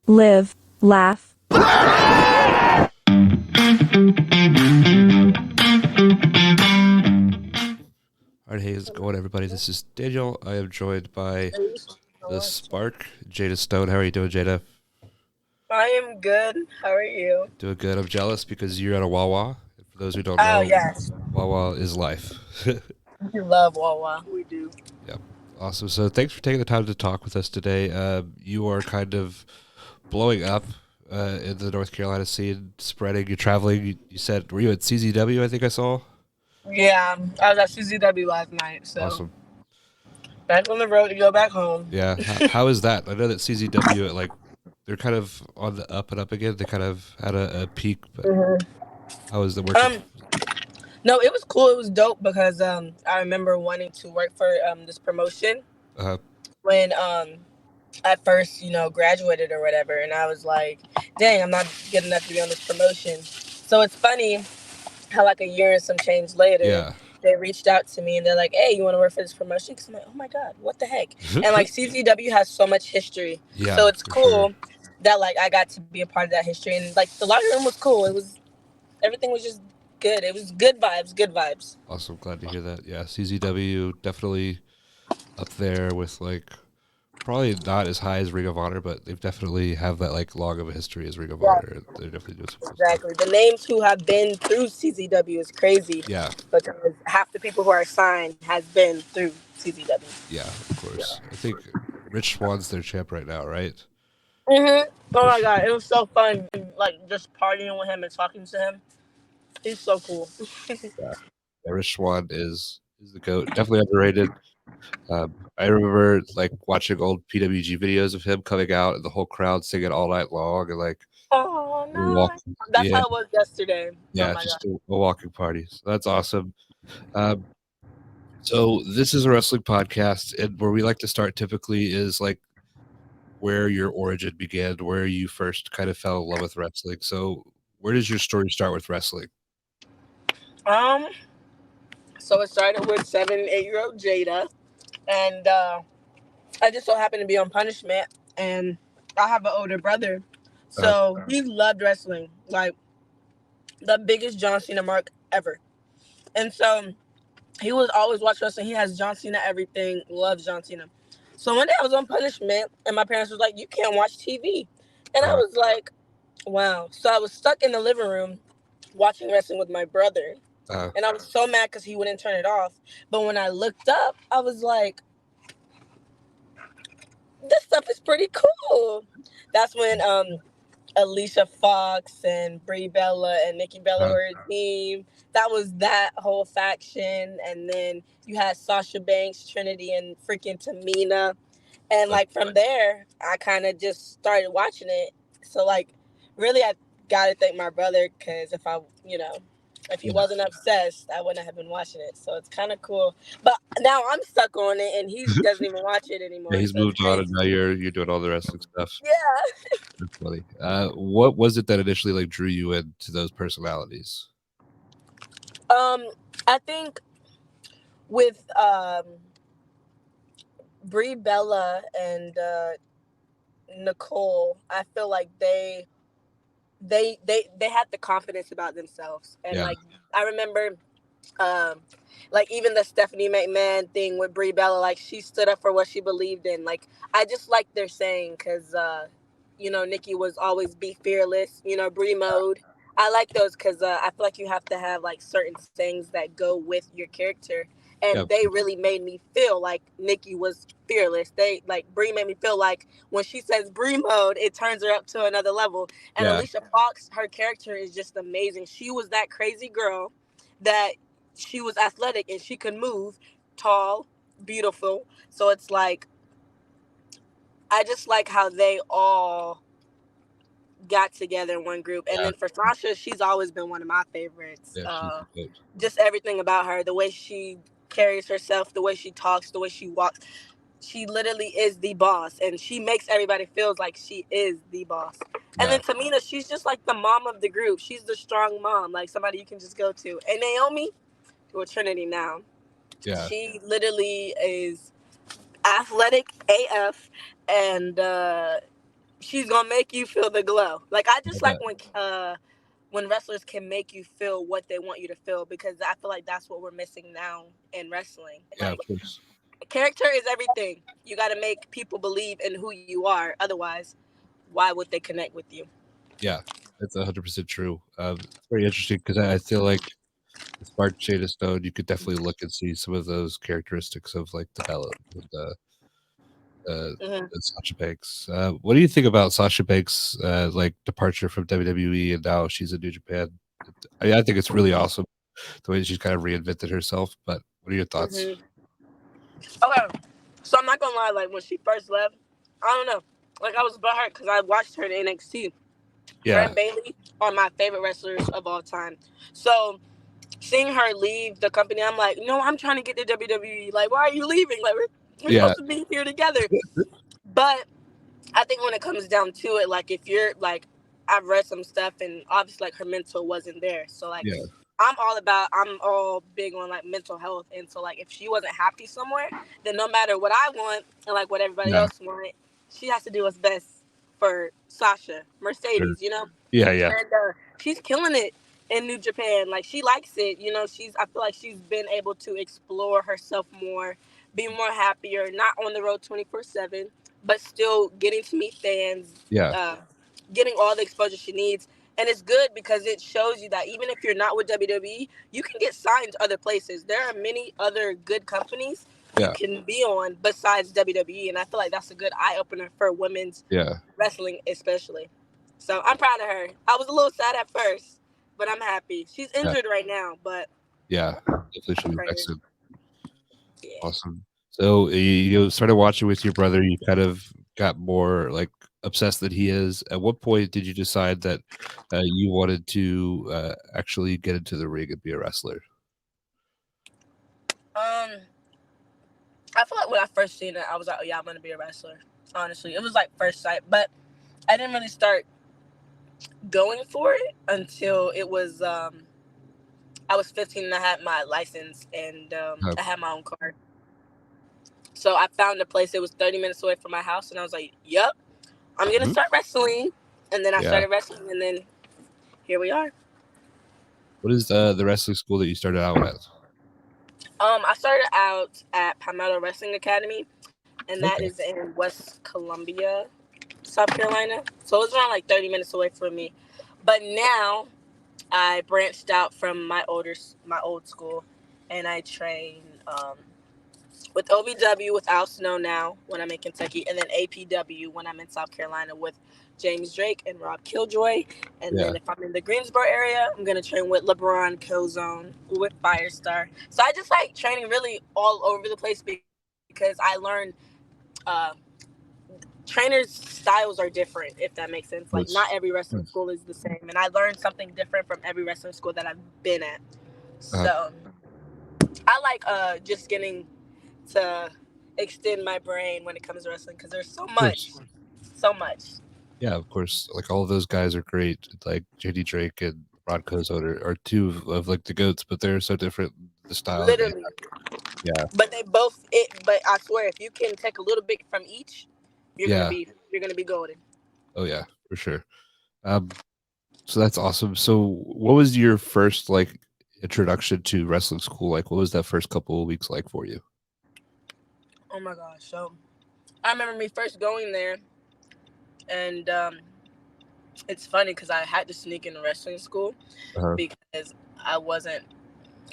live, laugh. All right, hey, how's it going, everybody? This is Daniel. I am joined by the Spark, Jada Stone. How are you doing, Jada? I am good. How are you? Doing good. I'm jealous because you're at a Wawa. For those who don't Oh, know, yes. Wawa is life. We love Wawa. We do. Yep. Awesome. So thanks for taking the time to talk with us today. You are kind of blowing up in the North Carolina scene, spreading. You're traveling. You said, were you at CZW? I think I saw. Yeah, I was at CZW last night, so Awesome. back on the road to go back home. Yeah. How is that? I know that CZW, like, they're kind of on the up and up again. They kind of had a peak, but hmm how is it working? No, it was cool. It was dope because I remember wanting to work for this promotion Uh, when I first graduated or whatever, and I was like, dang, I'm not good enough to be on this promotion. So it's funny how like a year and some change later yeah. they reached out to me and they're like, hey, you want to work for this promotion? Because I'm like, oh my god, what the heck. And like CZW has so much history, Yeah, so it's for sure. cool that like I got to be a part of that history. And like the locker room was cool. It was, everything was just good. It was good vibes. Awesome. Glad to hear that. Yeah, CZW definitely up there with like probably not as high as Ring of Honor, but they've definitely have that like long of a history as Ring of Yeah, Honor. They're definitely doing some cool stuff. exactly. The names who have been through CZW is crazy Yeah, because half the people who are signed has been through CZW. yeah, of course. I think Rich Swan's their champ right now, right? Oh For my sure. god, it was so fun, like just partying with him and talking to him. He's so cool. Yeah. Yeah, Rich Swan is the goat. Definitely underrated. I remember like watching old PWG videos of him coming out and the whole crowd singing all night long and like Oh no, walking. that's Yeah, how it was yesterday. Oh yeah, my god. just a walking party. So that's awesome. Um, so this is a wrestling podcast, and where we like to start typically is like where your origin began, where you first kind of fell in love with wrestling. So where does your story start with wrestling? Um, so it started with 7, 8 year old Jada, and I just so happened to be on punishment, and I have an older brother, Uh, so he loved wrestling, like the biggest John Cena mark ever, and so he was always watch wrestling. He has John Cena everything, loves John Cena. So one day I was on punishment, and my parents was like, "You can't watch TV," and I uh, was like, "Wow." So I was stuck in the living room watching wrestling with my brother. uh, And I was so mad because he wouldn't turn it off. But when I looked up, I was like, this stuff is pretty cool. That's when Alicia Fox and Brie Bella and Nikki Bella uh, were a team. That was that whole faction. And then you had Sasha Banks, Trinity, and freaking Tamina. And uh, like from there, I kind of just started watching it. So like, really, I gotta thank my brother because if he yeah, wasn't obsessed, I wouldn't have been watching it. So it's kind of cool. But now I'm stuck on it, and he doesn't even watch it yeah. anymore. He's So it's moved on, and crazy. now you're doing all the wrestling stuff. Yeah. That's funny. What was it that initially like drew you into those personalities? Um, I think with Brie Bella and Nicole, I feel like they had the confidence about themselves, and Yeah, like I remember um like even the Stephanie McMahon thing with Brie Bella, like she stood up for what she believed in. Like I just like their saying because Nikki was always be fearless, Brie mode. I like those because I feel like you have to have like certain things that go with your character, yeah, and they really made me feel like Nikki was fearless. They like Brie made me feel like when she says Brie mode, it turns her up to another level. And yeah, Alicia Fox, her character is just amazing. She was that crazy girl that she was athletic and she could move, tall, beautiful. So it's like I just like how they all got together in one group. And yeah, then for Sasha, she's always been one of my favorites. yeah. She's good. Just everything about her, the way she carries herself, the way she talks, the way she walks. She literally is the boss, and she makes everybody feels like she is the boss. And Yeah, then Tamina, she's just like the mom of the group. She's the strong mom, like somebody you can just go to. And Naomi, well, Trinity now, yeah, she literally is athletic AF, and she's gonna make you feel the glow. Like I I just like bet. when wrestlers can make you feel what they want you to feel, because I feel like that's what we're missing now in wrestling. Yeah, of Like course. character is everything. You got to make people believe in who you are. Otherwise, why would they connect with you? Yeah, that's 100% true. It's very interesting because I feel like with Mark Jada Stone, you could definitely look and see some of those characteristics of like the Bella and Hmm. Sasha Banks. What do you think about Sasha Banks' like departure from WWE and now she's in New Japan? I think it's really awesome the way that she's kind of reinvented herself. But what are your thoughts? Hmm. Okay, so I'm not gonna lie. Like when she first left, I don't know. Like I was butthurt because I watched her in NXT. Her Yeah, and Bailey are my favorite wrestlers of all time. So seeing her leave the company, I'm like, no, I'm trying to get to WWE. Like, why are you leaving? Like, we're yeah, supposed to be here together. But I think when it comes down to it, like, if you're like, I've read some stuff, and obviously, like, her mental wasn't there. So, like, yeah, I'm all big on like mental health. And so, like, if she wasn't happy somewhere, then no matter what I want and like what everybody yeah, else want, she has to do what's best for Sasha sure. Mercedes, you know? Yeah, yeah, And she's killing it in New Japan. Like she likes it, you know. I feel like she's been able to explore herself more, be more happier, not on the road 24/7, but still getting to meet fans, yeah, uh, getting all the exposure she needs. And it's good because it shows you that even if you're not with WWE, you can get signed to other places. There are many other good companies you yeah, can be on besides WWE, and I feel like that's a good eye opener for women's yeah, wrestling, especially. So I'm proud of her. I was a little sad at first, but I'm happy. She's yeah, injured right now, but yeah. Definitely should be back prayers. soon. Yeah. Awesome. So you started watching with your brother. You kind of got more like obsessed than he is. At what point did you decide that you wanted to actually get into the ring and be a wrestler? Um, I feel like when I first seen it, I was like, oh yeah, I'm gonna be a wrestler. Honestly, it was like first sight, but I didn't really start going for it until it was I was 15 and I had my license, and Uh, I had my own car. So I found a place. It was 30 minutes away from my house, and I was like, yep, I'm gonna mhm. start wrestling. And then I Yeah. started wrestling, and then here we are. What is the wrestling school that you started out at? I started out at Palmetto Wrestling Academy, and that Okay. is in West Columbia, South Carolina. So it was around like 30 minutes away from me. But now I branched out from my old school, and I train with OVW with Al Snow now when I'm in Kentucky, and then APW when I'm in South Carolina with James Drake and Rob Killjoy. And Yeah. then if I'm in the Greensboro area, I'm gonna train with LeBron Killzone with Firestar. So I just like training really all over the place because I learned uh, trainers' styles are different, if that makes sense. Like not Course. every wrestling school is the same, and I learned something different from every wrestling school that I've been at. Uh, So I like just getting to extend my brain when it comes to wrestling because there's so of course. much, so much. Yeah, of course. Like all of those guys are great. Like JD Drake and Rod Kozone are two of like the goats, but they're so different. The style that they Literally. have. Yeah. But they both it. But I swear, if you can take a little bit from each, Yeah. you're gonna be golden. Oh yeah, for sure. Um, so that's awesome. So what was your first like introduction to wrestling school like? What was that first couple of weeks like for you? Oh my gosh! So I remember me first going there, and it's funny because I had to sneak into wrestling school Uh-huh. because I wasn't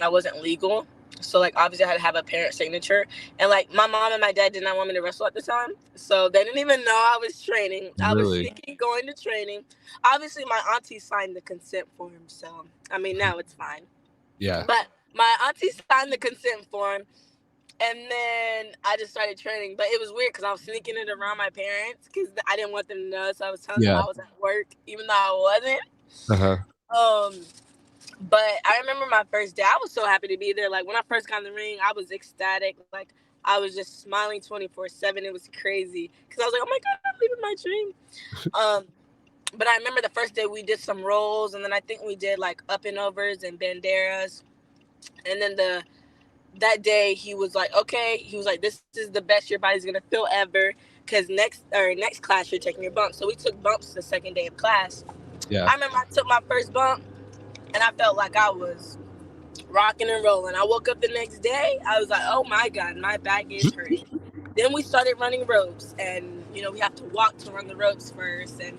I wasn't legal. So like obviously I had to have a parent signature. And like my mom and my dad did not want me to wrestle at the time. So they didn't even know I was training. I was Really? sneaking going to training. Obviously my auntie signed the consent form, so I mean now it's fine. Yeah. But my auntie signed the consent form, and then I just started training. But it was weird because I was sneaking it around my parents because I didn't want them to know. So I was telling them Yeah. I was at work, even though I wasn't. Uh-huh. Um, but I remember my first day. I was so happy to be there. Like when I first got in the ring, I was ecstatic. Like I was just smiling 24/7. It was crazy because I was like, "Oh my god, I'm living my dream." Um, but I remember the first day we did some rolls, and then I think we did like up and overs and banderas. And then that day he was like, "Okay," he was like, "This is the best your body's gonna feel ever." because next class you're taking your bump. So we took bumps the second day of class. Yeah. I remember I took my first bump, and I felt like I was rocking and rolling. I woke up the next day. I was like, oh my God, my back is hurting. Then we started running ropes, and we have to walk to run the ropes first and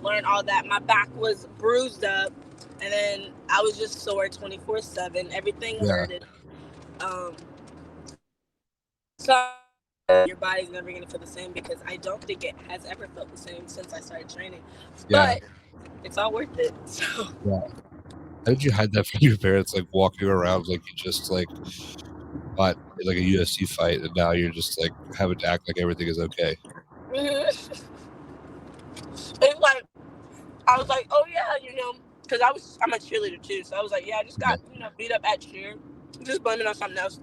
learn all that. My back was bruised up, and then I was just sore 24/7. Everything Yeah. hurted. So your body's never gonna feel the same, because I don't think it has ever felt the same since I started training. Yeah. But it's all worth it. So Yeah. How did you hide that from your parents? Like walking around like you just like fought in like a UFC fight, and now you're just like having to act like everything is okay. it's like I was like, oh yeah, because I'm a cheerleader too. So I was like, yeah, I just got beat up at cheer, just blaming on something else.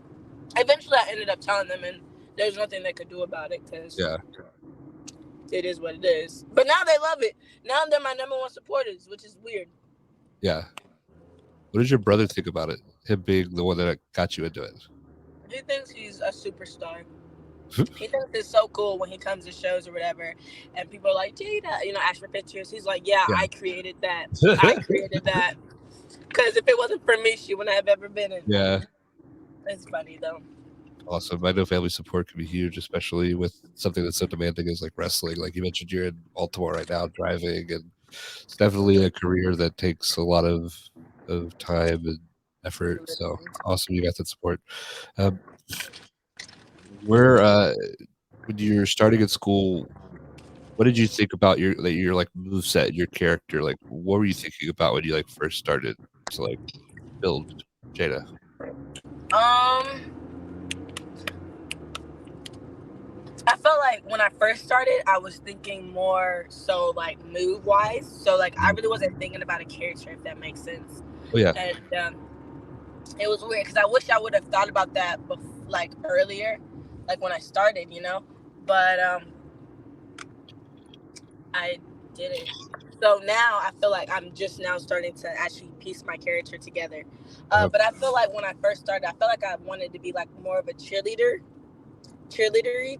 Eventually, I ended up telling them, and there's nothing they could do about it, because Yeah. it is what it is. But now they love it. Now they're my number one supporters, which is weird. Yeah. What does your brother think about it? Him being the one that got you into it? He thinks he's a superstar. He thinks it's so cool when he comes to shows or whatever, and people are like, Jada, ask for pictures. He's like, yeah, I created that. I created that. Because if it wasn't for me, she wouldn't have ever been in. Yeah. It's funny though. Awesome. I know family support can be huge, especially with something that's so demanding as like wrestling. Like you mentioned, you're in Baltimore right now driving, and it's definitely a career that takes a lot of time and effort. So awesome you got that support. Where when you're starting at school, what did you think about your like move set, your character? Like what were you thinking about when you like first started to like build Jada? I felt like when I first started, I was thinking more so like move wise. So like I really wasn't thinking about a character, if that makes sense. Oh yeah. And it was weird, because I wish I would have thought about that like earlier, like when I started, But I didn't. So now I feel like I'm just now starting to actually piece my character together. But I feel like when I first started, I felt like I wanted to be like more of a cheerleadery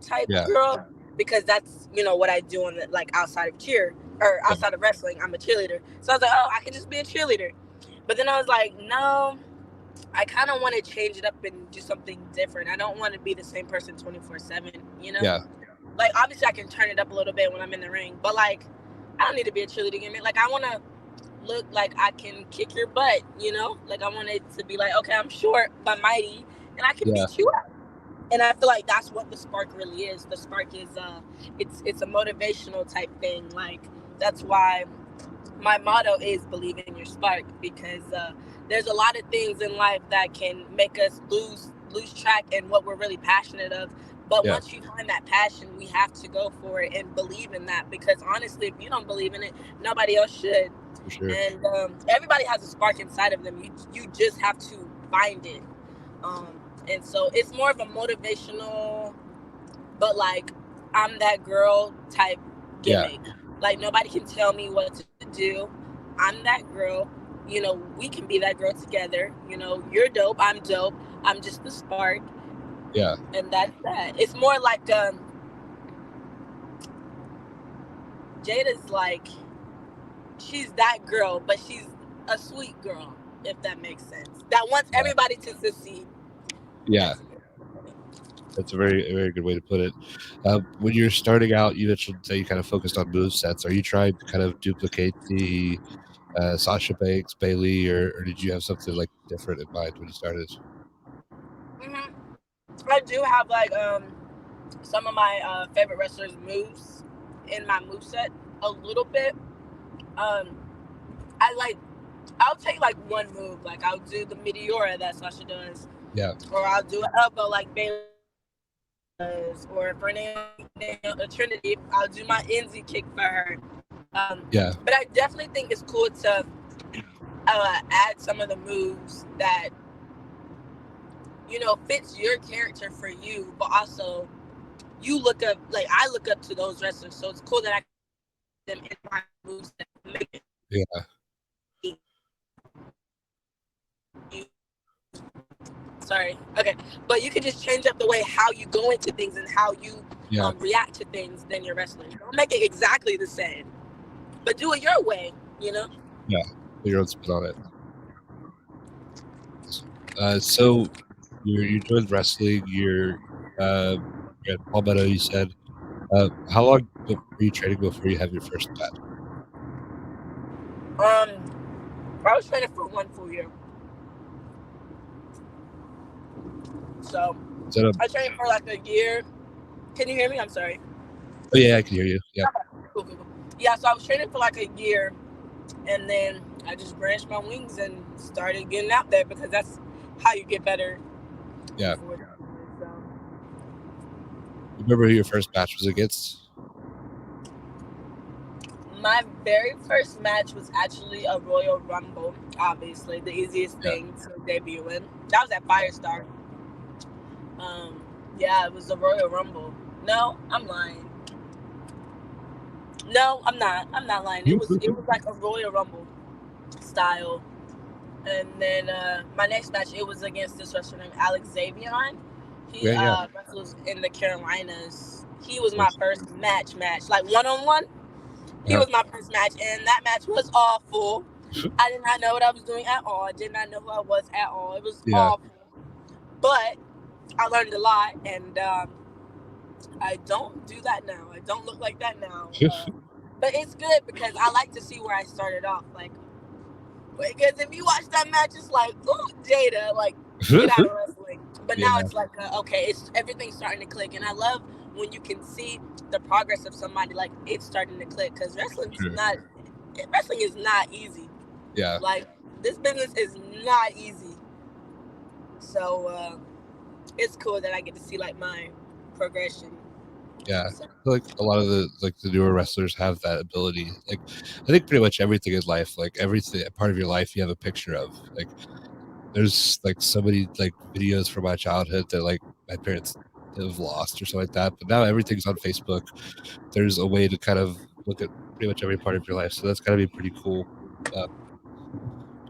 type girl, because that's what I do on like outside of cheer or outside of wrestling. I'm a cheerleader, so I was like, oh, I can just be a cheerleader. But then I was like, no, I kind of want to change it up and do something different. I don't want to be the same person 24/7. Yeah. Like obviously I can turn it up a little bit when I'm in the ring, but like I don't need to be a cheerleader gimmick. Like I want to look like I can kick your butt. Like I want it to be like, okay, I'm short but mighty, and I can beat you up. And I feel like that's what the spark really is. The spark is it's a motivational type thing. Like that's why my motto is believe in your spark, because there's a lot of things in life that can make us lose track in what we're really passionate of. But once you find that passion, we have to go for it and believe in that, because honestly, if you don't believe in it, nobody else should. For sure. And everybody has a spark inside of them. You just have to find it. And so it's more of a motivational, but like I'm that girl type gimmick. Like nobody can tell me what to do. I'm that girl. We can be that girl together. You're dope. I'm dope. I'm just the spark. Yeah. And that's that. It's more like Jada's like, she's that girl, but she's a sweet girl, if that makes sense. That wants everybody to succeed. Yeah. That's a very, very good way to put it. When you're starting out, you mentioned that you kind of focused on move sets. Are you trying to kind of duplicate the Sasha Banks, Bailey, or did you have something like different in mind when you started? I do have like some of my favorite wrestlers' moves in my moveset a little bit. I'll take like one move, like I'll do the Meteora that Sasha does. Yeah. Or I'll do an elbow like Bailey does, or for Trinity, I'll do my Enzy kick for her. But I definitely think it's cool to add some of the moves that fits your character for you, but also you look up, like I look up to those wrestlers, so it's cool that I can them in my moves that make it. Sorry. Okay. But you can just change up the way how you go into things and how you Yeah. react to things than your wrestlers. Don't make it exactly the same, but do it your way. Yeah. Put your own spin on it. So you joined wrestling. You're at Palmetto. You said. How long were you training before you have your first match? I was training for 1 full year, so Is that a? I trained for like a year. Can you hear me? I'm sorry. Oh yeah, I can hear you. Yeah. Cool. Yeah, so I was training for like a year, and then I just branched my wings and started getting out there because that's how you get better. Yeah. So, You remember who your first match was against? my very first match was actually a Royal Rumble. Obviously, the easiest Yeah. thing to debut in. That was at Firestar. Yeah, it was the Royal Rumble. No, I'm lying. No, I'm not. I'm not lying. It was like a Royal Rumble style. And then my next match, it was against this wrestler named Alex Zavion. He Yeah. wrestles in the Carolinas. He was my Yes. first match, like one-on-one. He Uh, was my first match, and that match was awful. I did not know what I was doing at all. I did not know who I was at all. It was yeah. awful. But I learned a lot, and I don't do that now. I don't look like that now. But it's good because I like to see where I started off. Like, because if you watch that match, it's like, ooh, Jada, like, get out of wrestling. But now Yeah. it's like, okay, it's everything's starting to click, and I love when you can see the progress of somebody, like it's starting to click, because wrestling is not easy. Yeah. Like, this business is not easy. So it's cool that I get to see like my progression. Yeah. So, I feel like a lot of the newer wrestlers have that ability. Like, I think pretty much everything in life, like everything part of your life, you have a picture of. Like, there's like so many like videos from my childhood that like my parents have lost or something like that. But now everything's on Facebook. There's a way to kind of look at pretty much every part of your life. So that's gotta be pretty cool. To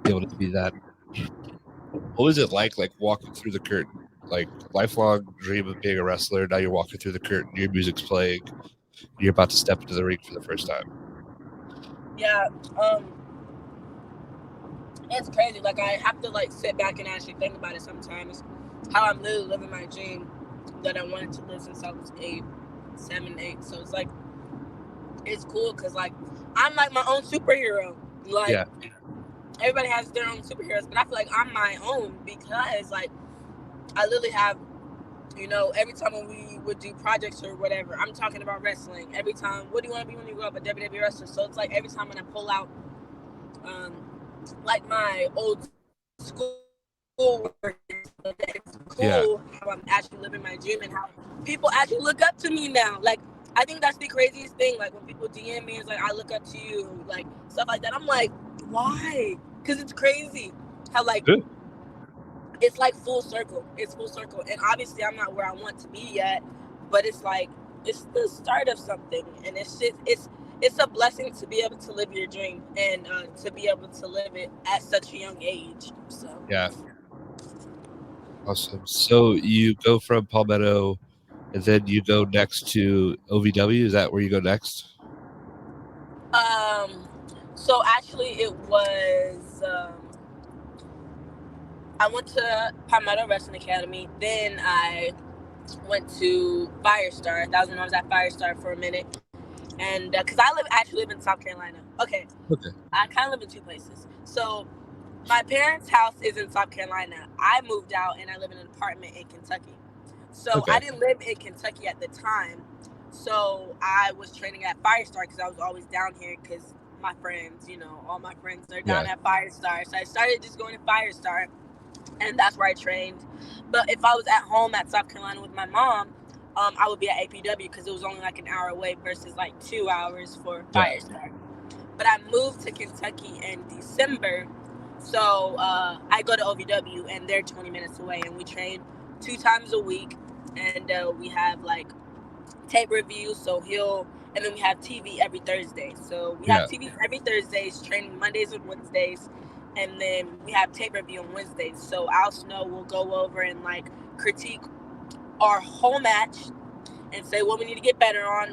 be able to see that. What was it like walking through the curtain? Like lifelong dream of being a wrestler. Now you're walking through the curtain. Your music's playing. You're about to step into the ring for the first time. yeah, it's crazy. Like, I have to like sit back and actually think about it sometimes. How I'm literally living my dream that I wanted to live since I was 7, 8. So it's like, it's cool because like I'm like my own superhero. Like, Yeah. everybody has their own superheroes, but I feel like I'm my own because like I literally have, every time when we would do projects or whatever, I'm talking about wrestling. Every time, what do you want to be when you grow up? A WWE wrestler. So it's like every time when I pull out, like my old school work, it's Yeah. cool how I'm actually living my dream and how people actually look up to me now. Like, I think that's the craziest thing. Like, when people DM me, it's like, I look up to you, like stuff like that. I'm like, why? Because it's crazy how like Good. it's like full circle. It's full circle. And obviously I'm not where I want to be yet, but it's like it's the start of something, and it's a blessing to be able to live your dream and to be able to live it at such a young age. So Yeah. Awesome. So you go from Palmetto and then you go next to OVW. Is that where you go next? um so actually it was I went to Palmetto Wrestling Academy, then I went to Firestar. That was when I was at Firestar for a minute. And because I actually live in South Carolina. Okay. I kind of live in two places. So my parents' house is in South Carolina. I moved out and I live in an apartment in Kentucky. So I didn't live in Kentucky at the time. So I was training at Firestar because I was always down here because my friends, all my friends are down at Firestar. So I started just going to Firestar, and that's where I trained. But if I was at home at South Carolina with my mom, I would be at APW because it was only like an hour away versus like 2 hours for Firestar. But I moved to Kentucky in December, so I go to OVW and they're 20 minutes away, and we train 2 times a week, and we have like tape reviews. And then we have TV every Thursday. So we have TV every Thursdays, training Mondays and Wednesdays, and then we have tape review on Wednesdays. So Al Snow will go over and like critique our whole match, and say what we need to get better on,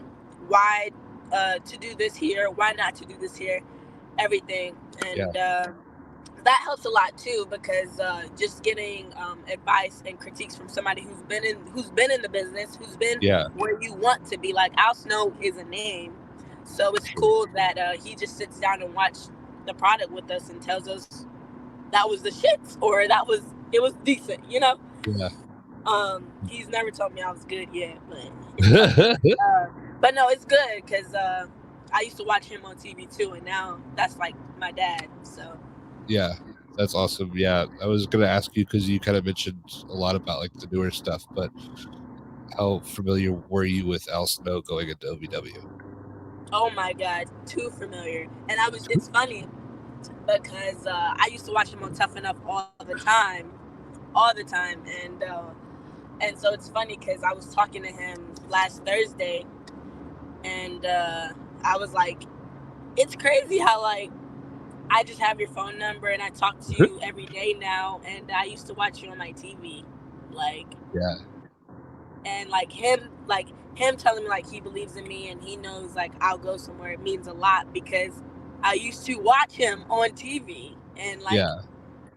why to do this here, why not to do this here, everything. Yeah. And that helps a lot too, because just getting advice and critiques from somebody who's been in the business, who's been Yeah. where you want to be. Like, Al Snow is a name, so For it's sure. cool that he just sits down and watch the product with us and tells us that was the shits, or it was decent, you know. Yeah. He's never told me I was good yet, but it's fine. But no, it's good because I used to watch him on TV too, and now that's like my dad. So Yeah. That's awesome. Yeah. I was gonna ask you because you kind of mentioned a lot about like the newer stuff, but how familiar were you with Al Snow going into OVW? oh my god, too familiar. And it's funny because I used to watch him on Tough Enough all the time, and so it's funny because I was talking to him last Thursday, and I was like, it's crazy how like I just have your phone number and I talk to you every day now, and I used to watch you on my TV, like, Yeah. and like him telling me like he believes in me and he knows like I'll go somewhere. It means a lot because I used to watch him on TV, and like Yeah.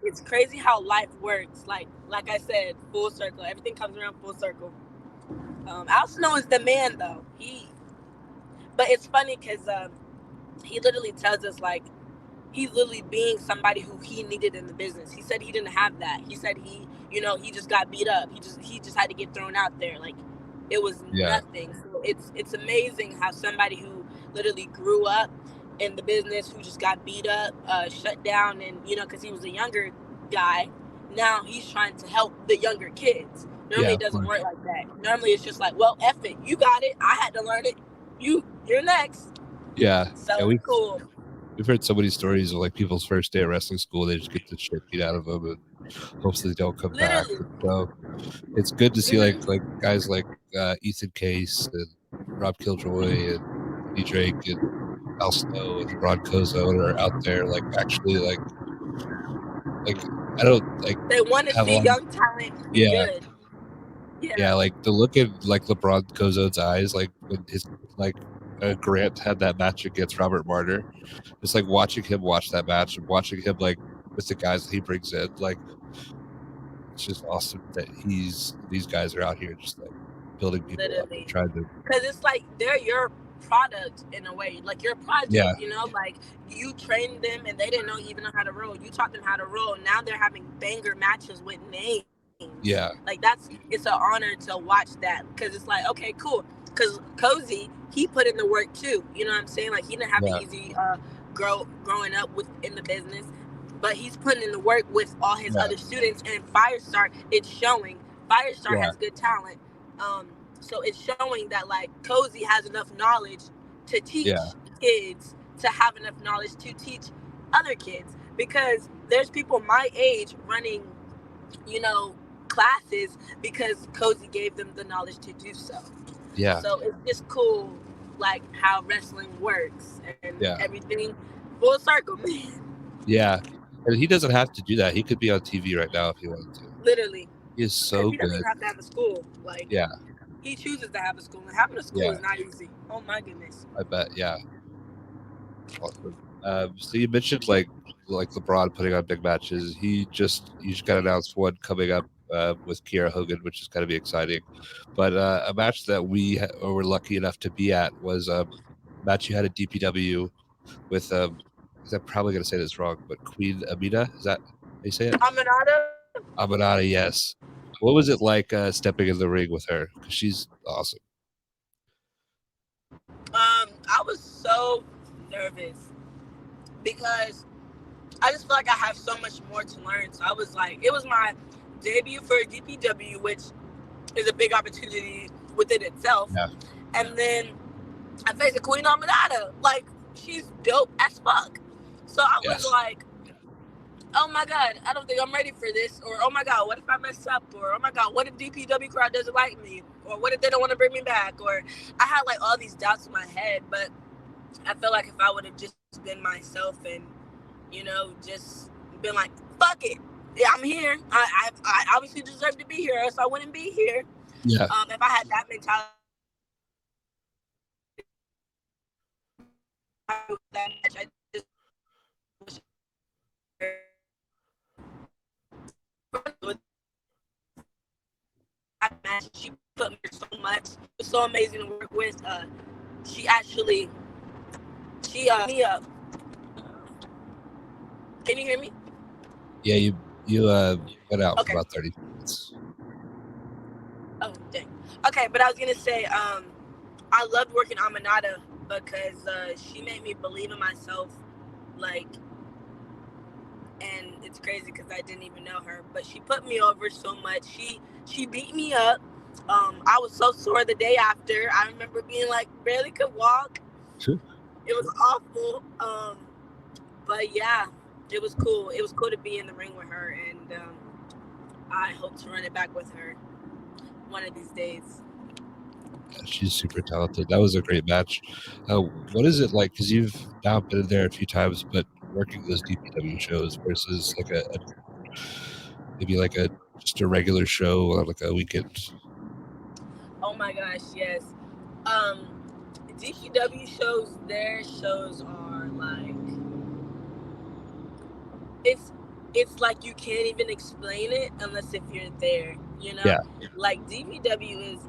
it's crazy how life works. Like I said, full circle. Everything comes around full circle. Al Snow is the man though. But it's funny because he literally tells us like he's literally being somebody who he needed in the business. He said he didn't have that. He said he just got beat up. He just had to get thrown out there. Like it was Yeah. nothing. So it's amazing how somebody who literally grew up in the business, who just got beat up, shut down, and because he was a younger guy, now he's trying to help the younger kids. Yeah. Normally it Of doesn't course. work like that. Normally it's just like, well, F it, you got it. I had to learn it. You're next. Yeah. So Yeah. it's cool. We've heard so many stories of like people's first day of wrestling school. They just get the shit beat out of them and hopes they don't come back. Literally. So it's good to see Mhm. like guys like Ethan Case and Rob Killjoy and Tony Drake and Al Snow and Ron Kozone are out there like actually like I don't like They want to have a see lot of young talent be yeah good. yeah Yeah, like the look in like LeBron Kozone's eyes like when his like Grant had that match against Robert Martyr. It's like watching him watch that match and watching him like with the guys that he brings in like it's just awesome that these guys are out here just like building people up and literally. trying to Because it's like they're your product in a way, like your yeah project. Like you trained them and they didn't even know how to roll. You taught them how to roll. Now they're having banger matches with names. yeah Like it's an honor to watch that because it's like, okay, cool. Because Cozy, he put in the work too. You know what I'm saying? Like he didn't have yeah an easy growing up in the business, but he's putting in the work with all his yeah other students. And Firestar, it's showing. Firestar yeah has good talent. Um, so it's showing that like Cozy has enough knowledge to teach yeah kids, to have enough knowledge to teach other kids, because there's people my age running, you know, classes because Cozy gave them the knowledge to do so. yeah So it's just cool, like how wrestling works and yeah everything, full circle, man. yeah and he doesn't have to do that. He could be on TV right now if he wanted to. Literally, He is because so he doesn't good. even have to have a school. Like Yeah, he chooses to have a school, and having a school yeah, is not easy. Oh my goodness. I bet. Yeah, awesome. So you mentioned like LeBron putting on big matches. You just got announced one coming up with Kiera Hogan, which is going to be exciting. But a match that were lucky enough to be at was a match you had at DPW with because I'm probably going to say this wrong, but Queen Amina. Is that how you say it? Aminata. Aminata, yes. What was it like stepping in the ring with her? Because she's awesome. I was so nervous because I just feel like I have so much more to learn. So I was like, it was my debut for DPW, which is a big opportunity within itself. Yeah, And then I faced a Queen Aminata. Like, she's dope as fuck. So I was yes, like, oh my God, I don't think I'm ready for this. Or, oh my God, what if I mess up? Or, oh my God, what if DPW crowd doesn't like me? Or what if they don't want to bring me back? Or I had like all these doubts in my head. But I feel like if I would have just been myself and, just been like, fuck it. Yeah, I'm here. I obviously deserve to be here, else I wouldn't be here. yeah, If I had that mentality, I just wish she put me through so much. It was so amazing to work with. She actually me up. Can you hear me? Yeah, you went out for Okay. about 30 seconds. Oh dang. Okay, but I was gonna say, I loved working Aminata because she made me believe in myself, like, and it's crazy because I didn't even know her, but she put me over so much. She beat me up. I was so sore the day after. I remember being like barely could walk. It was awful. But yeah, it was cool. It was cool to be in the ring with her, and I hope to run it back with her one of these days. She's super talented. That was a great match. What is it like? Because you've now been there a few times, but working those DPW shows versus like a maybe like a just a regular show on like a weekend. Oh my gosh, yes. Um, DPW shows, their shows are like it's it's like you can't even explain it unless if you're there. You know, Yeah, like DPW is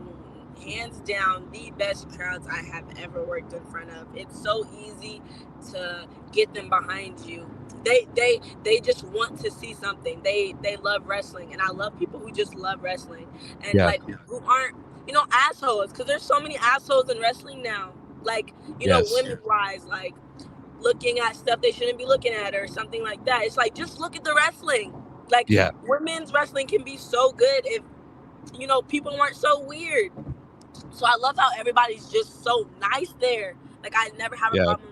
hands down the best crowds I have ever worked in front of. It's so easy to get them behind you. They just want to see something. They love wrestling, and I love people who just love wrestling and yeah, like who aren't assholes, because there's so many assholes in wrestling now. Like yes, women wise, like looking at stuff they shouldn't be looking at or something like that. It's like just look at the wrestling. Like yeah, women's wrestling can be so good if people weren't so weird. So I love how everybody's just so nice there. Like I never have a yeah, problem.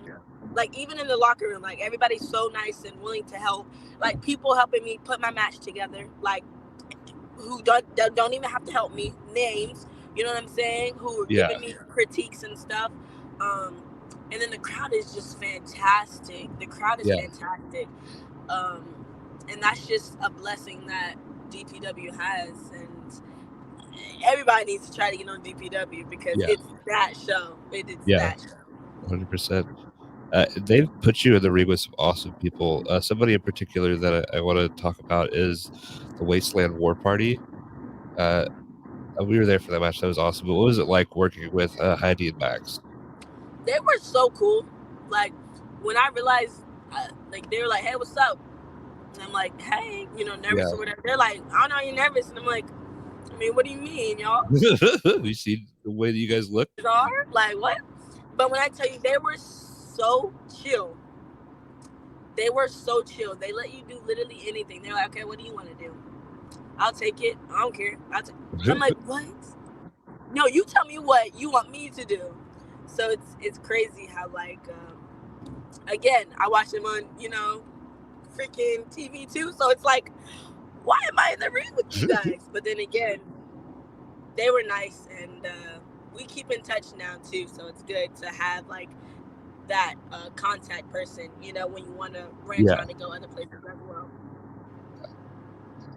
Like even in the locker room, like everybody's so nice and willing to help. Like people helping me put my match together. Like who don't even have to help me. Names, you know what I'm saying? Who are yeah, giving me critiques and stuff. Um, and then the crowd is just fantastic. The crowd is yeah, fantastic. Um, and that's just a blessing that DPW has, and everybody needs to try to get on DPW because yeah, it's that show. It's yeah, that show. 100%. They've put you in the ring with some awesome people. Somebody in particular that I want to talk about is the Wasteland War Party. Uh, we were there for that match. That was awesome. But what was it like working with Heidi and Max? They were so cool. Like when I realized, like they were like, "Hey, what's up?" And I'm like, "Hey, nervous Yeah. or whatever." They're like, "I don't know, you're nervous," and I'm like, "I mean, what do you mean, y'all? You see the way that you guys look? Are like what?" But when I tell you, they were so chill. They were so chill. They let you do literally anything. They're like, "Okay, what do you want to do? I'll take it. I don't care." I'm like, "What? No, you tell me what you want me to do." So it's crazy how like again I watch them on freaking TV too. So it's like, why am I in the ring with you guys? But then again, they were nice, and we keep in touch now too. So it's good to have like that contact person. When you want to branch Yeah, out and go other places as well.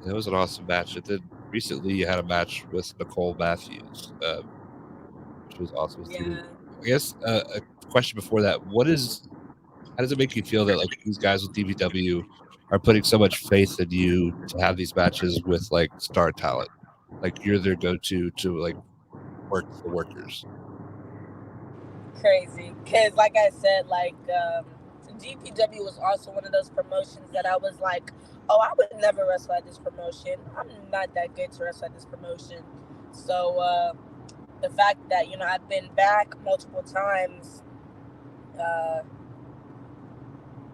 that was an awesome match. And then recently you had a match with Nicole Matthews, which was awesome too. Yeah. I guess a question before that: how does it make you feel that like these guys with DVW are putting so much faith in you to have these matches with like star talent? Like you're their go-to to like work the workers. Crazy, because like I said, like GPW was also one of those promotions that I was like, oh, I would never wrestle at this promotion. I'm not that good to wrestle at this promotion. So the fact that I've been back multiple times, uh,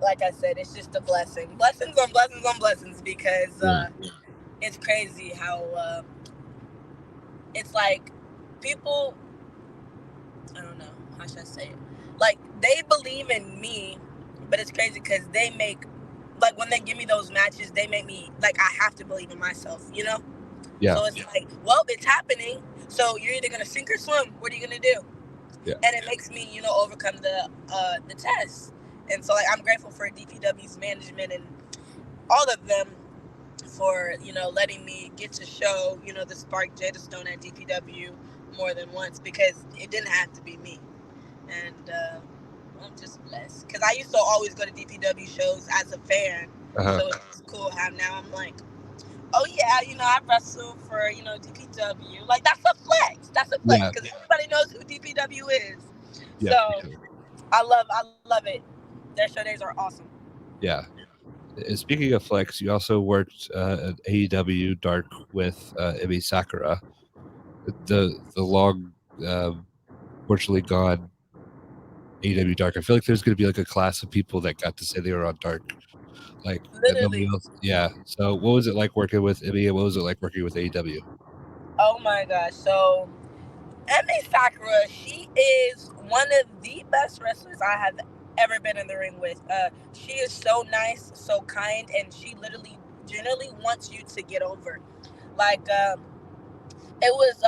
like I said, it's just a blessing. Blessings on blessings on blessings, because Yeah, it's crazy how it's like people, I don't know, how should I say it? Like they believe in me, but it's crazy because they make, like when they give me those matches, they make me like I have to believe in myself. yeah, So it's like, well, it's happening. So you're either gonna sink or swim. What are you gonna do? yeah, And it makes me, overcome the test. And so like I'm grateful for DPW's management and all of them for letting me get to show the spark Jada Stone at DPW more than once, because it didn't have to be me. And I'm just blessed because I used to always go to DPW shows as a fan, Uh-huh. so it's cool how now I'm like, oh yeah, I wrestle for DPW. Like that's a flex. That's a flex Yeah. because everybody knows who DPW is. Yeah, So for sure. I love it. Their show days are awesome. Yeah. Speaking of flex, you also worked at AEW Dark with Emi Sakura, the long, fortunately gone AEW Dark. I feel like there's going to be like a class of people that got to say they were on Dark, like that nobody Literally. else. Yeah. So, what was it like working with Emi, and what was it like working with AEW? Oh my gosh. So Emi Sakura, she is one of the best wrestlers I have ever been in the ring with. She is so nice, so kind, and she literally generally wants you to get over. Like it was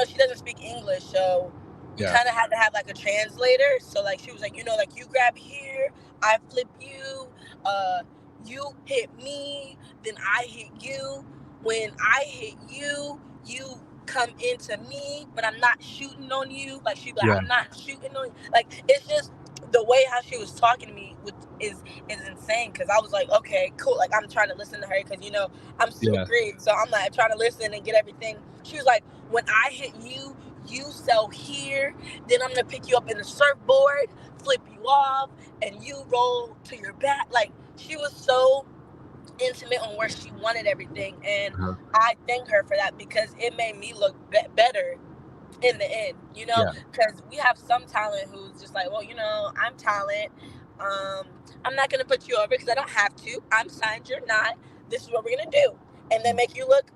she doesn't speak English, so we Yeah. kind of had to have like a translator. So like she was like, like you grab here, I flip you, you hit me, then I hit you. When I hit you, you come into me, but I'm not shooting on you. Like she'd be like, Yeah. I'm not shooting on you. Like it's just the way how she was talking to me, which is insane. Because I was like, okay, cool. Like I'm trying to listen to her because I'm still Yeah. green, so I'm like trying to listen and get everything. She was like, when I hit you, you sell here, then I'm gonna pick you up in the surfboard, flip you off, and you roll to your back. Like she was so intimate on where she wanted everything, and Uh-huh. I thank her for that because it made me look better in the end. Yeah. Because we have some talent who's just like, well, I'm talent. Um, I'm not gonna put you over because I don't have to. I'm signed. You're not. This is what we're gonna do, and then make you look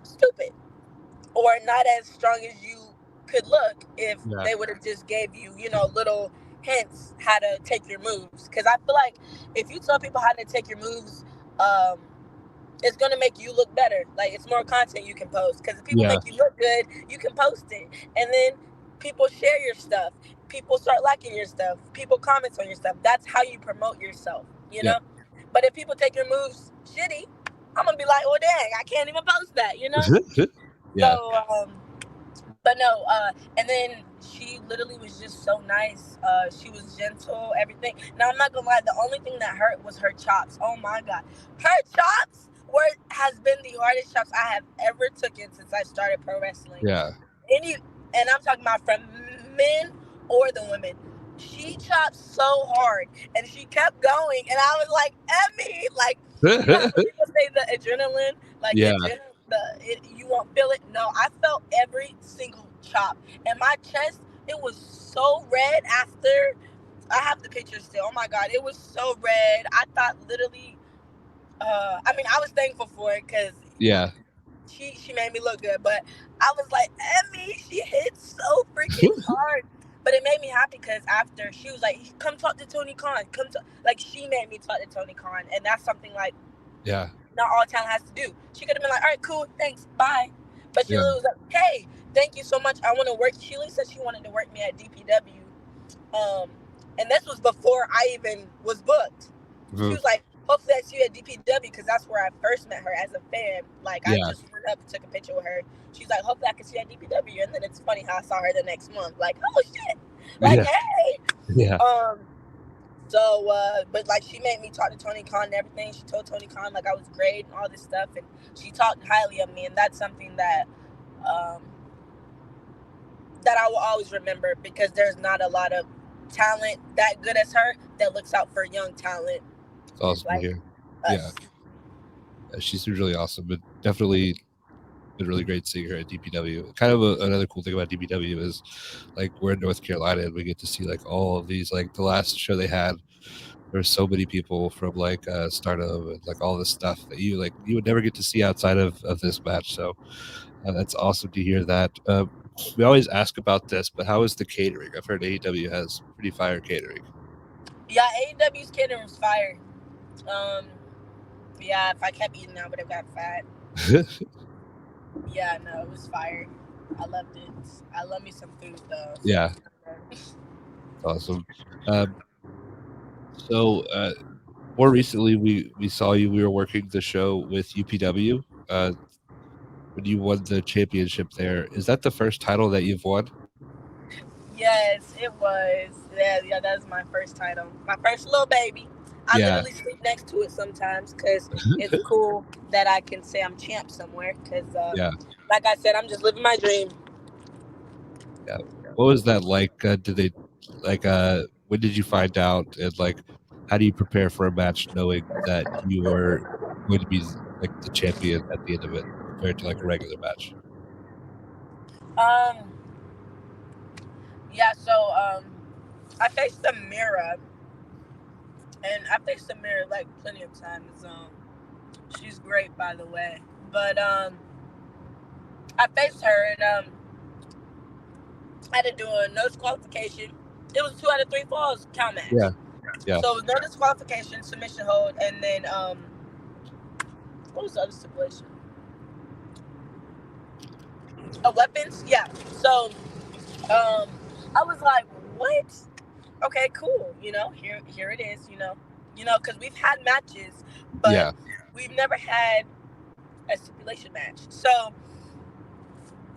stupid or not as strong as you could look if Yeah. they would have just gave you, little hints how to take your moves. Because I feel like if you tell people how to take your moves, um, it's gonna make you look better. Like it's more content you can post. Because if people Yeah. make you look good, you can post it, and then people share your stuff. People start liking your stuff. People comment on your stuff. That's how you promote yourself. You Yeah. know. But if people take your moves shitty, I'm gonna be like, well, dang, I can't even post that. Yeah. So, but no, and then she literally was just so nice. She was gentle, everything. Now I'm not gonna lie, the only thing that hurt was her chops. Oh my god, her chops has been the hardest chops I have ever taken since I started pro wrestling. Yeah. And I'm talking about from men or the women. She chopped so hard, and she kept going, and I was like, Emmy, like how people say the adrenaline, like Yeah. you won't feel it. No, I felt every single chop, and my chest, it was so red after. I have the picture still. Oh my god, it was so red. I thought literally. I mean, I was thankful for it because Yeah. she made me look good, but I was like, Emmy, she hit so freaking hard. But it made me happy because after she was like, come talk to Tony Khan. Like she made me talk to Tony Khan, and that's something like Yeah. not all talent has to do. She could have been like, all right, cool, thanks, bye. But she Yeah. was like, hey, thank you so much. I want to work. She said she wanted to work me at DPW. And this was before I even was booked. She Mhm. was like, hopefully I see you at DPW because that's where I first met her as a fan. Like I Yeah. just went up and took a picture with her. She's like, hopefully I can see you at DPW. And then it's funny how I saw her the next month. Like, oh shit. Like, Yeah. hey. Yeah. So, but like she made me talk to Tony Khan and everything. She told Tony Khan like I was great and all this stuff, and she talked highly of me, and that's something um, that I will always remember because there's not a lot of talent that good as her that looks out for young talent It's awesome to like hear. Yeah. us. She's really awesome, but definitely been really great seeing her at DPW. Kind of another cool thing about DPW is like we're in North Carolina and we get to see like all of these, like the last show they had, there were so many people from like Stardom and like all this stuff that you would never get to see outside of this match. So that's awesome to hear that. We always ask about this, but how is the catering? I've heard AEW has pretty fire catering. Yeah, AEW's catering was fire. Um, yeah, if I kept eating, I would have got fat. Yeah, no, it was fire. I loved it. I love me some food though. So Yeah, awesome. Um, so more recently, we saw you. We were working the show with UPW. When you won the championship there, is that the first title that you've won? Yes, it was. Yeah, yeah, that was my first title. My first little baby. I Yeah, literally sleep next to it sometimes because it's cool that I can say I'm champ somewhere. Because, yeah, like I said, I'm just living my dream. yeah. What was that like? Did they like? When did you find out? And like, how do you prepare for a match knowing that you are going to be like the champion at the end of it, compared to like a regular match? Um, yeah, so I faced the mirror, and I faced the mirror like plenty of times. She's great, by the way. But I faced her, and I had to do a no disqualification. It was 2 out of 3 falls count match. Yeah, yeah, So it was no disqualification, submission hold, and then what was the other stipulation? Weapons. Yeah. So I was like, what? Okay, cool. Here it is. Because we've had matches, but yeah, we've never had a stipulation match. So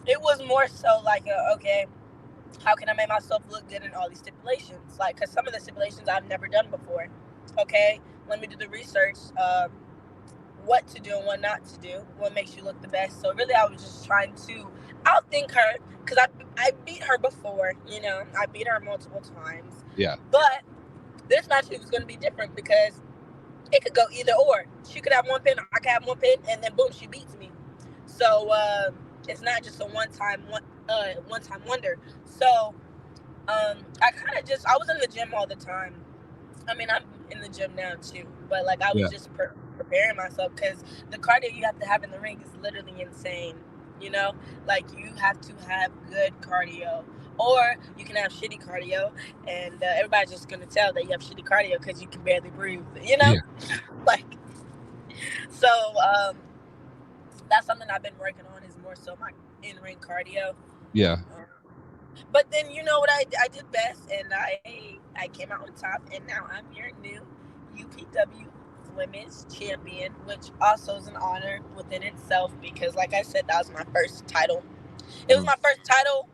it was more so like, okay, how can I make myself look good in all these stipulations? Like, because some of the stipulations I've never done before. Okay, let me do the research. What to do and what not to do, what makes you look the best. So really, I was just trying to outthink her because I beat her before. I beat her multiple times. yeah, But this match was going to be different because it could go either or. She could have one pin, I could have one pin, and then boom, she beats me. So it's not just a one time wonder. So I kind of just I was in the gym all the time. I mean, I'm in the gym now too, but like I yeah, was just preparing myself because the cardio you have to have in the ring is literally insane. You know, like you have to have good cardio, or you can have shitty cardio, and everybody's just gonna tell that you have shitty cardio because you can barely breathe. yeah, Like so. That's something I've been working on is more so my in ring cardio. yeah. But then you know what I did best, and I came out on top, and now I'm your new UPW Women's Champion, which also is an honor within itself because, like I said, that was my first title. It was Mm, my first title.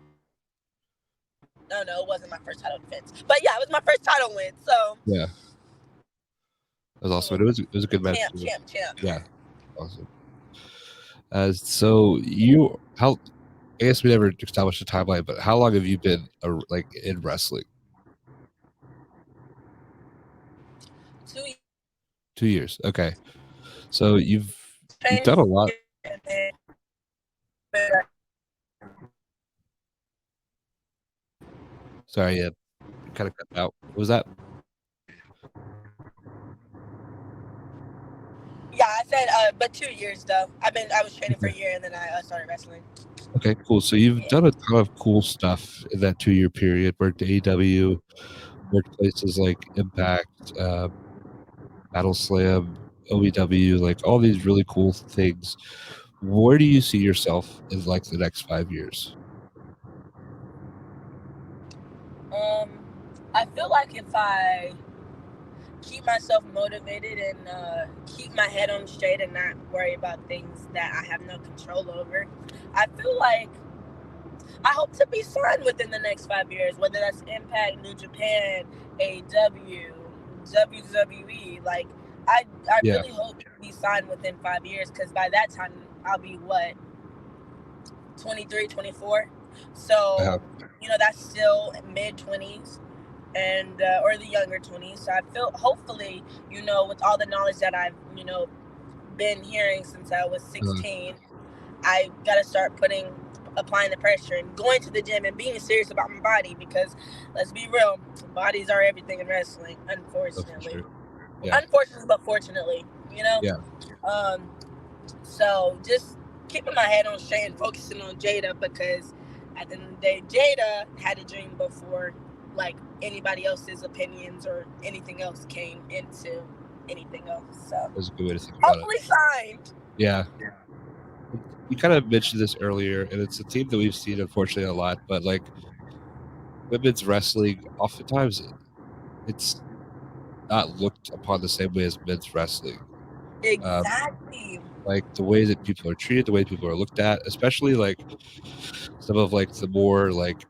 No, it wasn't my first title defense, but yeah, it was my first title win. So yeah. That was awesome. It was a good match champ, too. champ, champ. Yeah, awesome. So you how I guess we never established a timeline, but how long have you been like in wrestling? 2 years. 2 years. Okay. So you've Training done a lot. and then Sorry, yeah, kind of cut out. What was that? yeah, I said but 2 years though. I was training for a Okay. year and then I started wrestling. Okay, cool. So you've Yeah. done a ton of cool stuff in that 2 year period. Worked at AEW, worked places like Impact, Battle Slam, OEW, like all these really cool things. Where do you see yourself in like the next 5 years? Um, I feel like if I keep myself motivated and keep my head on straight and not worry about things that I have no control over, I feel like I hope to be signed within the next 5 years, whether that's Impact, New Japan, AEW, WWE. Like, I Yeah. really hope to be signed within 5 years because by that time I'll be what, 23, 24. Uh, So, that's still mid 20s and or the younger 20s. So I feel hopefully, with all the knowledge that I've, been hearing since I was uh, 16, I got to start applying the pressure and going to the gym and being serious about my body because let's be real, bodies are everything in wrestling, that's for unfortunately. sure. Yeah. Unfortunately, but fortunately, you know? Yeah. Um, so just keeping my head on straight and focusing on Jada because at the end of the day, Jada had a dream before like anybody else's opinions or anything else came into anything else. So That's a good way to think about it. hopefully signed. Yeah. You kind of mentioned this earlier, and it's a theme that we've seen unfortunately a lot, but like women's wrestling, oftentimes it's not looked upon the same way as men's wrestling. Um, Exactly. like the way that people are treated, the way people are looked at, especially like some of like the more like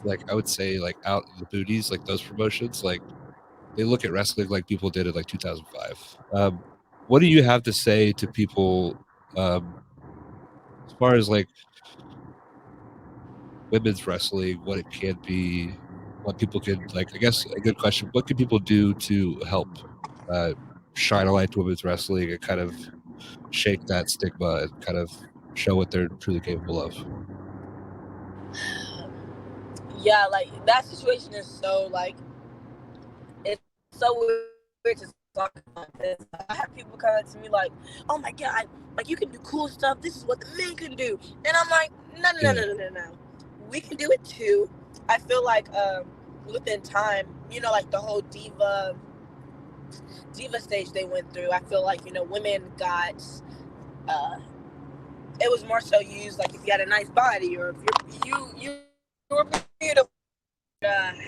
like I would say like out in the booties, like those promotions, like they look at wrestling like people did in like 2005. What do you have to say to people as far as like women's wrestling, what it can be, what people can like? I guess a good question: what can people do to help uh, shine a light to women's wrestling and kind of shake that stigma and kind of show what they're truly capable of? Yeah, like that situation is so like it's so weird to talk about this. I have people come up to me like, "Oh my god, like you can do cool stuff. This is what the men can do," and I'm like, "No, no, no, no, no, no, Yeah, no. We can do it too." I feel like within time, like the whole diva stage they went through. I feel like women got uh, it was more so used like if you had a nice body or if you were beautiful.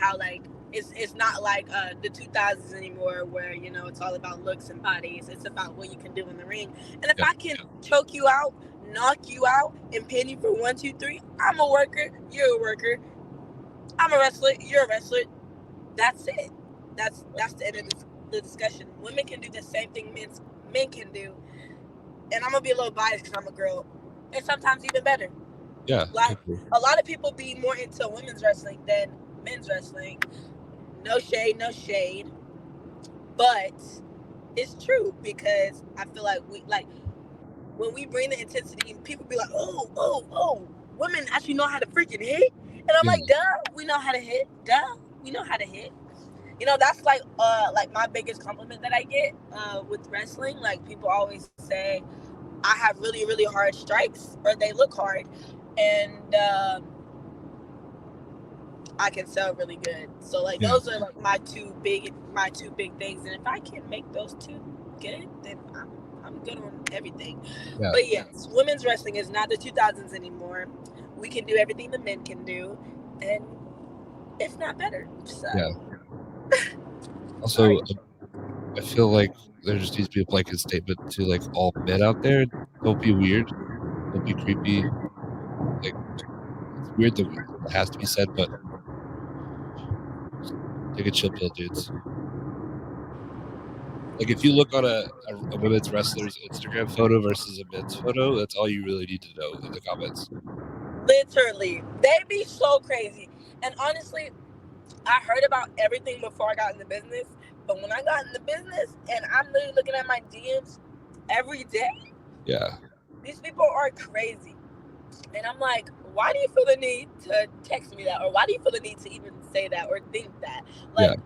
How like it's not like the 2000s anymore where it's all about looks and bodies. It's about what you can do in the ring. And if yeah, I can choke you out, knock you out, and pin you for 1, 2, 3, I'm a worker. You're a worker. I'm a wrestler. You're a wrestler. That's it. That's the end of the discussion. Women can do the same thing men can do, and I'm gonna be a little biased because I'm a girl, and sometimes even better. yeah. Like Totally. a lot of people be more into women's wrestling than men's wrestling. No shade, no shade, but it's true because I feel like we like when we bring the intensity, people be like, "Oh, oh, oh, women actually know how to freaking hit," and I'm Yeah, like, "Duh, we know how to hit. Duh, we know how to hit." That's like my biggest compliment that I get with wrestling. Like people always say, I have really really hard strikes or they look hard, and I can sell really good. So like yeah, those are like my two big things. And if I can make those two good, then I'm good on everything. yeah, But yes, women's wrestling is not the 2000s anymore. We can do everything the men can do, and if not better. So yeah. sorry. Also, I feel like there just needs to be a blanket statement to like all men out there. Don't be weird. Don't be creepy. Like it's weird that it has to be said, but take a chill pill, dudes. Like if you look on a women's wrestler's Instagram photo versus a men's photo, that's all you really need to know in the comments. Literally, they be so crazy. And honestly, I heard about everything before I got in the business. But when I got in the business and I'm literally looking at my DMs every day, Yeah, these people are crazy. And I'm like, why do you feel the need to text me that? Or why do you feel the need to even say that or think that? yeah, Like,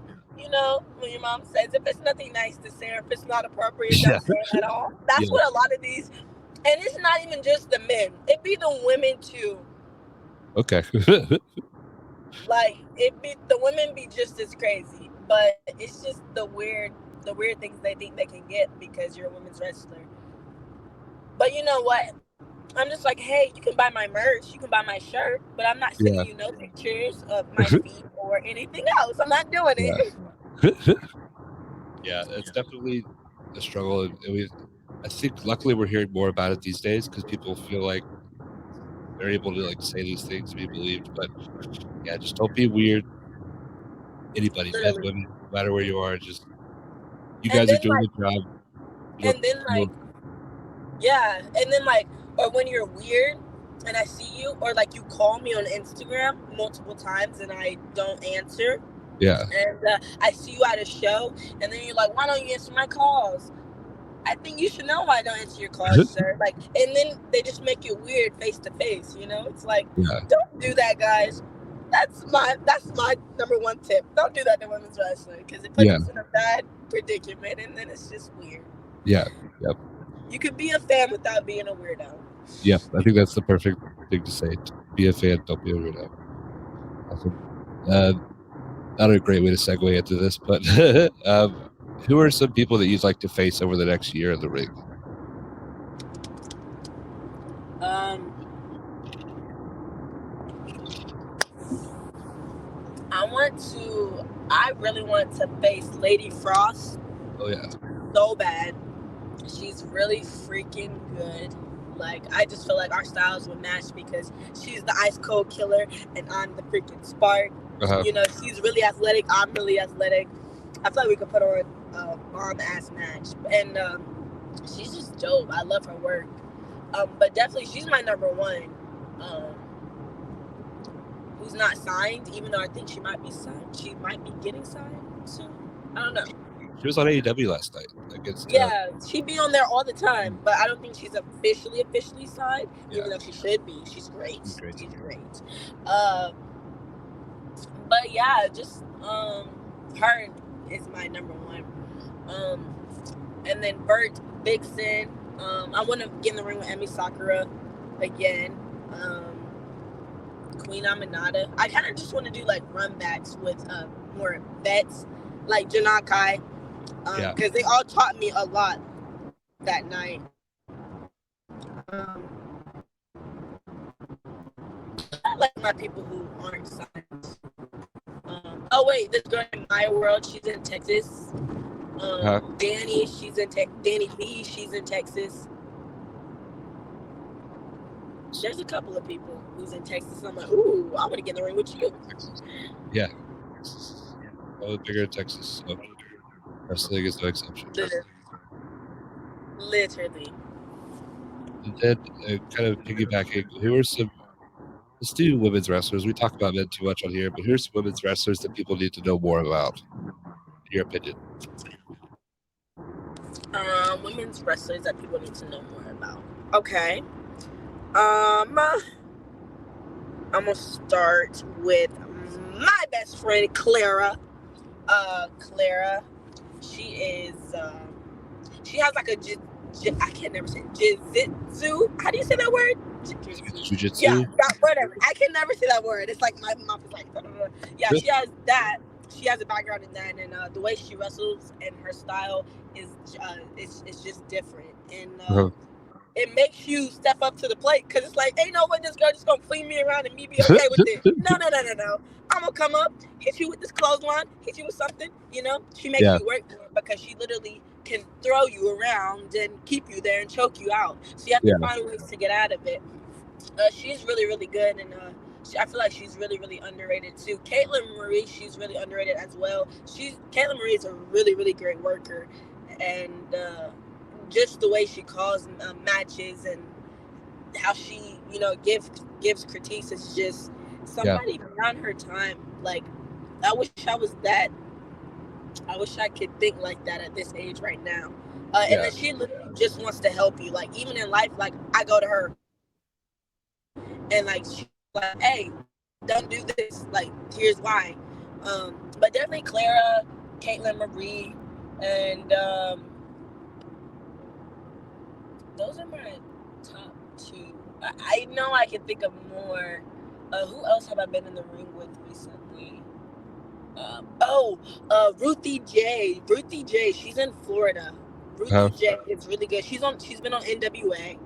when your mom says, if it's nothing nice to say or if it's not appropriate, don't yeah, say it at all. That's yeah. what a lot of these, and it's not even just the men, it be the women too. Okay. Like it be the women be just as crazy, but it's just the weird things they think they can get because you're a women's wrestler. But you know what? I'm just like, hey, you can buy my merch, you can buy my shirt, but I'm not sending Yeah, you no pictures of my feet or anything else. I'm not doing yeah, it. yeah. It's definitely a struggle, and I think luckily we're hearing more about it these days because people feel like they're able to like say these things and be believed. But yeah, just don't be weird. Anybody, men, Literally. women, no matter where you are, just you And guys are then doing like, the job. You don't. and then You like, yeah, and then like, or when you're weird and I see you, or like you call me on Instagram multiple times and I don't answer, yeah, and I see you at a show, and then you're like, why don't you answer my calls? I think you should know why I don't answer your calls, sir. Like, and then they just make it weird face to face. It's like, yeah, don't do that, guys. That's my number one tip. Don't do that to women's wrestling because it puts yeah, us in a bad predicament, and then it's just weird. yeah, yep, You could be a fan without being a weirdo. yep. I think that's the perfect thing to say. Be a fan, don't be a weirdo. Awesome. Uh, Not a great way to segue into this, but who are some people that you'd like to face over the next year in the ring? Um, I really want to face Lady Frost Oh yeah, so bad. She's really freaking good. Like, I just feel like our styles would match because she's the ice cold killer and I'm the freaking spark. You know, she's really athletic. I'm really athletic. I feel like we could put on a bomb ass match, and she's just dope. I love her work. But definitely, she's my number one. Who's not signed, even though I think she might be signed. She might be getting signed soon. I don't know. She was on AEW last night against. Yeah, she be on there all the time, but I don't think she's officially signed. Yeah. Even though she should be. She's great. She's great. But yeah, just her is my number one. And then Bert Vixen. I want to get in the ring with Emi Sakura again. Queen Aminata. I kind of just want to do like run backs with more vets like Janakai, because they all taught me a lot that night. I like my people who aren't signed. Oh wait, this girl in my world, she's in Texas. Danny, Danny B, she's in Texas. There's a couple of people who's in Texas. I'm like, ooh, I want to get in the ring with you. Yeah. Oh, bigger in Texas. So wrestling is no exception. Literally. And then, kind of piggybacking, who are some? Let's do women's wrestlers. We talk about men too much on here, but here's some women's wrestlers that people need to know more about. In your opinion? Women's wrestlers that people need to know more about. Okay. I'm gonna start with my best friend Clara. Clara, she is. She has like a I can never say jiu-jitsu. How do you say that word? Jiu-jitsu. Yeah, whatever. I can never say that word. It's like my mouth is like. Yeah, she has that. She has a background in that, and the way she wrestles and her style is it's just different, and it makes you step up to the plate because it's like, ain't no way this girl just gonna fling me around and me be okay with it. No. I'm gonna come up, hit you with this clothesline, hit you with something. You know, she makes you work for it because she literally can throw you around and keep you there and choke you out. So you have to find ways to get out of it. She's really, really good, and I feel like she's really, really underrated too. Caitlin Marie, she's really underrated as well. Caitlin Marie is a really, really great worker, and just the way she calls matches and how she, gives critiques is just somebody beyond her time. Like, I wish I was that. I wish I could think like that at this age right now. And then she literally just wants to help you. Like, even in life, like, I go to her and like she's like, hey, don't do this, like, here's why. But definitely Clara, Caitlin Marie, and those are my top two. I know I can think of more. Who else have I been in the ring with recently? Ruthie J. Ruthie J. She's in Florida. Ruthie J is really good. She's been on NWA.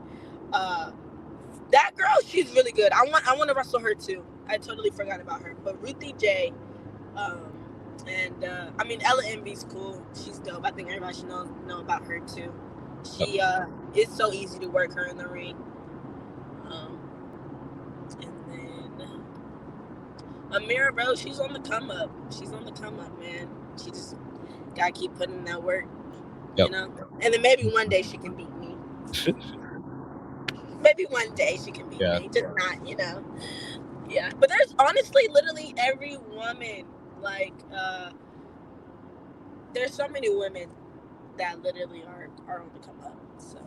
That girl, she's really good. I want to wrestle her too. I totally forgot about her. But Ruthie J. And I mean, Ella Envy's cool. She's dope. I think everybody should know about her too. She it's so easy to work her in the ring. And then Amira Rose, she's on the come up. She's on the come up, man. She just gotta keep putting in that work. You know? And then maybe one day she can beat me. Maybe one day she can beat me. Just not, Yeah. But there's honestly literally every woman, like, there's so many women that literally are on the come up. So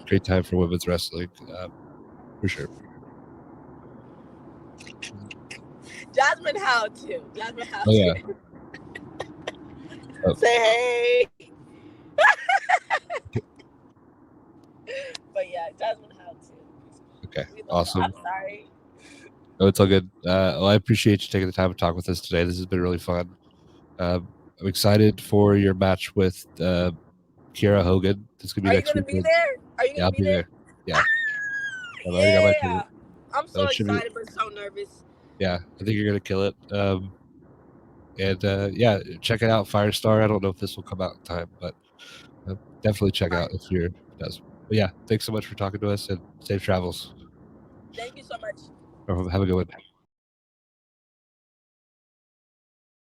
great time for women's wrestling, for sure. Jasmine Howe too. Say hey. But yeah, Jasmine Howe too. Okay, awesome. I'm sorry. No, it's all good. Well, I appreciate you taking the time to talk with us today. This has been really fun. I'm excited for your match with Kiera Hogan. It's gonna be next week. Are you gonna be there? Yeah. I've already got my ticket. I'm so excited but so nervous. Yeah, I think you're gonna kill it. And check it out, Firestar. I don't know if this will come out in time, but definitely check out if it does. But yeah, thanks so much for talking to us and safe travels. Thank you so much. Have a good one.